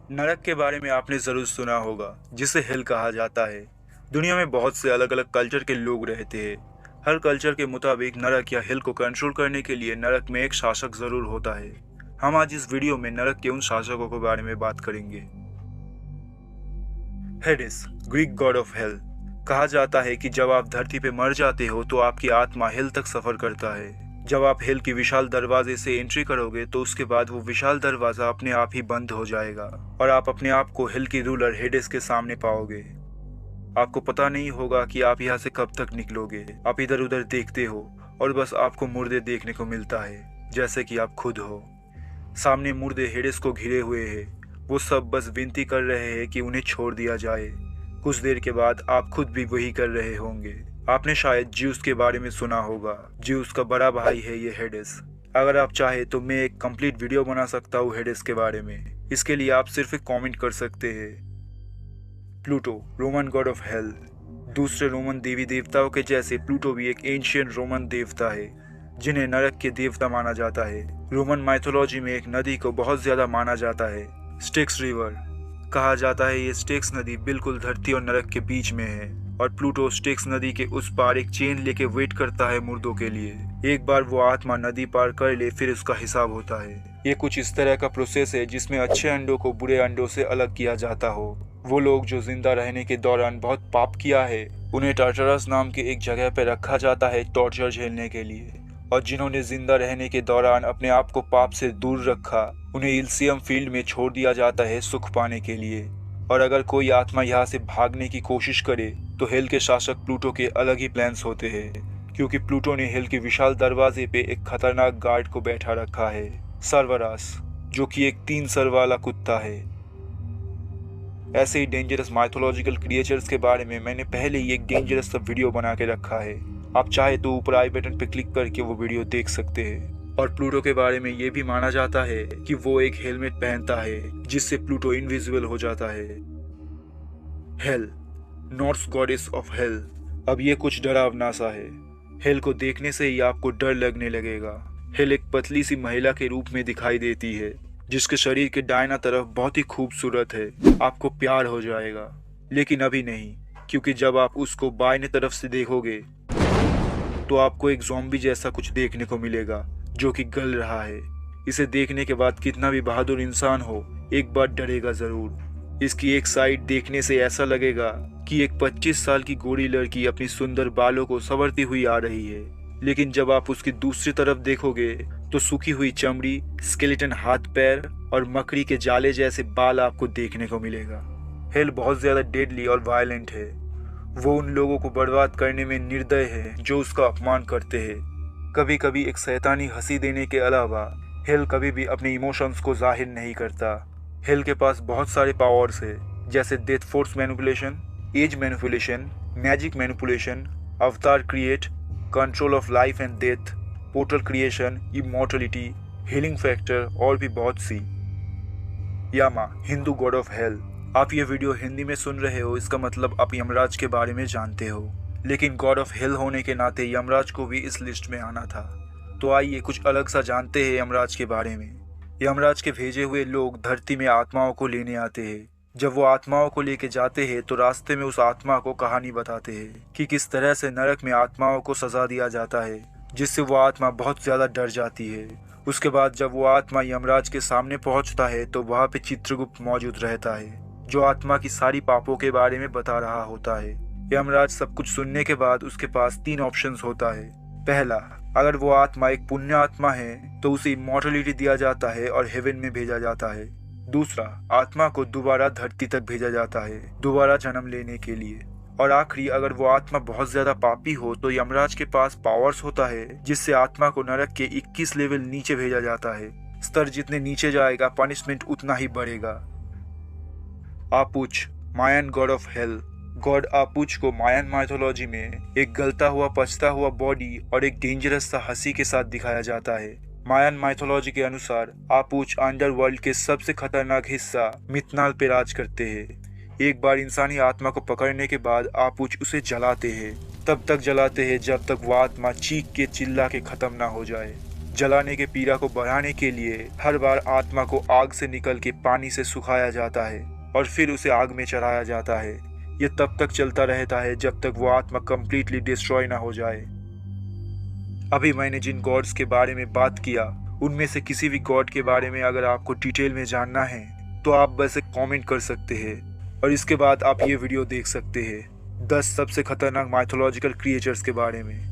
नरक के बारे में आपने ज़रूर सुना होगा, जिसे हेल कहा जाता है। दुनिया में बहुत से अलग अलग कल्चर के लोग रहते हैं। हर कल्चर के मुताबिक नरक या हेल को कंट्रोल करने के लिए नरक में एक शासक ज़रूर होता है। हम आज इस वीडियो में नरक के उन शासकों के बारे में बात करेंगे। हेडिस, ग्रीक गॉड ऑफ हेल। कहा जाता है कि जब आप धरती पर मर जाते हो तो आपकी आत्मा हेल तक सफ़र करता है। जब आप हेल के विशाल दरवाजे से एंट्री करोगे तो उसके बाद वो विशाल दरवाजा अपने आप ही बंद हो जाएगा और आप अपने आप को हेल की रूलर हेडिस के सामने पाओगे। आपको पता नहीं होगा कि आप यहाँ से कब तक निकलोगे। आप इधर उधर देखते हो और बस आपको मुर्दे देखने को मिलता है, जैसे कि आप खुद हो। सामने मुर्दे हेडिस को घिरे हुए हैं। वो सब बस विनती कर रहे हैं कि उन्हें छोड़ दिया जाए। कुछ देर के बाद आप खुद भी वही कर रहे होंगे। आपने शायद ज्यूस के बारे में सुना होगा। ज्यूस का बड़ा भाई है ये हेडिस। अगर आप चाहे तो मैं एक कंप्लीट वीडियो बना सकता हूँ हेडिस के बारे में। इसके लिए आप सिर्फ एक कमेंट कर सकते हैं। Pluto, Roman God of hello. दूसरे रोमन देवी देवताओं के जैसे प्लूटो भी एक एंशियंट रोमन देवता है, जिन्हें नरक के देवता माना जाता है। रोमन माइथोलॉजी में एक नदी को बहुत ज्यादा माना जाता है, स्टिक्स रिवर। कहा जाता है ये स्टिक्स नदी बिल्कुल धरती और नरक के बीच में है और प्लूटो स्टिक्स नदी के उस पार एक चेन लेके वेट करता है मुर्दों के लिए। एक बार वो आत्मा नदी पार कर ले फिर उसका हिसाब होता है। ये कुछ इस तरह का प्रोसेस है जिसमें अच्छे अंडों को बुरे अंडों से अलग किया जाता हो। वो लोग जो जिंदा रहने के दौरान बहुत पाप किया है, उन्हें टार्टरस नाम की एक जगह पर रखा जाता है टॉर्चर झेलने के लिए। और जिन्होंने जिंदा रहने के दौरान अपने आप को पाप से दूर रखा, उन्हें इल्सियम फील्ड में छोड़ दिया जाता है सुख पाने के लिए। और अगर कोई आत्मा यहाँ से भागने की कोशिश करे तो हेल के शासक प्लूटो के अलग ही प्लान्स होते हैं, क्योंकि प्लूटो ने हेल के विशाल दरवाजे पे एक खतरनाक गार्ड को बैठा रखा है, सर्वरास, जो कि एक 3 सर वाला कुत्ता है। ऐसे ही डेंजरस माइथोलॉजिकल क्रिएचर्स के बारे में मैंने पहले ही एक डेंजरस सा वीडियो बना के रखा है। आप चाहे तो ऊपर आई बटन पर क्लिक करके वो वीडियो देख सकते हैं। और प्लूटो के बारे में ये भी माना जाता है कि वो एक हेलमेट पहनता है जिससे प्लूटो इनविजिबल हो जाता है। Hello, Norse goddess of hell. अब ये कुछ डरावना सा है। हेल को देखने से ही आपको डर लगने लगेगा। हेल एक पतली सी महिला के रूप में दिखाई देती है, जिसके शरीर के दाहिना तरफ बहुत ही खूबसूरत है। आपको प्यार हो जाएगा, लेकिन अभी नहीं, क्योंकि जब आप उसको बाएं तरफ से देखोगे तो आपको एक ज़ॉम्बी जैसा कुछ देखने को मिलेगा जो कि गल रहा है। इसे देखने के बाद कितना भी बहादुर इंसान हो, एक बार डरेगा जरूर। इसकी एक साइड देखने से ऐसा लगेगा कि एक 25 साल की गोरी लड़की अपनी सुंदर बालों को संवरती हुई आ रही है, लेकिन जब आप उसकी दूसरी तरफ देखोगे तो सूखी हुई चमड़ी, स्केलेटन हाथ पैर और मकड़ी के जाले जैसे बाल आपको देखने को मिलेगा। हेल बहुत ज्यादा डेडली और वायलेंट है। वो उन लोगों को बर्बाद करने में निर्दय है जो उसका अपमान करते हैं। कभी कभी एक शैतानी हंसी देने के अलावा हेल कभी भी अपने इमोशंस को जाहिर नहीं करता। हेल के पास बहुत सारे पावर्स है, जैसे death force manipulation, age manipulation, magic manipulation, अवतार create, control of life and death, portal creation, immortality, healing factor और भी बहुत सी। Yama, Hindu god of hell. आप ये वीडियो हिंदी में सुन रहे हो, इसका मतलब आप यमराज के बारे में जानते हो, लेकिन गॉड ऑफ हेल होने के नाते यमराज को भी इस लिस्ट में आना था। तो आइए कुछ अलग सा जानते हैं यमराज के बारे में। यमराज के भेजे हुए लोग धरती में आत्माओं को लेने आते हैं। जब वो आत्माओं को लेके जाते हैं तो रास्ते में उस आत्मा को कहानी बताते हैं कि किस तरह से नरक में आत्माओं को सजा दिया जाता है, जिससे वो आत्मा बहुत ज्यादा डर जाती है। उसके बाद जब वो आत्मा यमराज के सामने पहुंचता है तो वहाँ पे चित्रगुप्त मौजूद रहता है, जो आत्मा की सारी पापों के बारे में बता रहा होता है। यमराज सब कुछ सुनने के बाद उसके पास 3 ऑप्शंस होता है। पहला, अगर वो आत्मा एक पुण्य आत्मा है तो उसे इमॉर्टलिटी दिया जाता है और हेवन में भेजा जाता है। दूसरा, आत्मा को दोबारा धरती तक भेजा जाता है दोबारा जन्म लेने के लिए। और आखिरी, अगर वो आत्मा बहुत ज्यादा पापी हो तो यमराज के पास पावर्स होता है जिससे आत्मा को नरक के 21 लेवल नीचे भेजा जाता है। स्तर जितने नीचे जाएगा पनिशमेंट उतना ही बढ़ेगा। आपुच, मायन गॉड ऑफ हेल। गॉड आपुच को मायन माइथोलॉजी में एक गलता हुआ पचता हुआ बॉडी और एक डेंजरस सा हंसी के साथ दिखाया जाता है। मायन माइथोलॉजी के अनुसार आपुच अंडरवर्ल्ड के सबसे खतरनाक हिस्सा मिथनाल पे राज करते हैं। एक बार इंसानी आत्मा को पकड़ने के बाद आपुच उसे जलाते हैं। तब तक जलाते हैं जब तक वो आत्मा चीख के चिल्ला के खत्म ना हो जाए। जलाने के पीड़ा को बढ़ाने के लिए हर बार आत्मा को आग से निकल के पानी से सुखाया जाता है और फिर उसे आग में चढ़ाया जाता है। ये तब तक चलता रहता है जब तक वो आत्मा कंप्लीटली डिस्ट्रॉय ना हो जाए। अभी मैंने जिन गॉड्स के बारे में बात किया उनमें से किसी भी गॉड के बारे में अगर आपको डिटेल में जानना है तो आप बस एक कमेंट कर सकते हैं और इसके बाद आप ये वीडियो देख सकते हैं 10 सबसे खतरनाक माइथोलॉजिकल क्रिएचर्स के बारे में।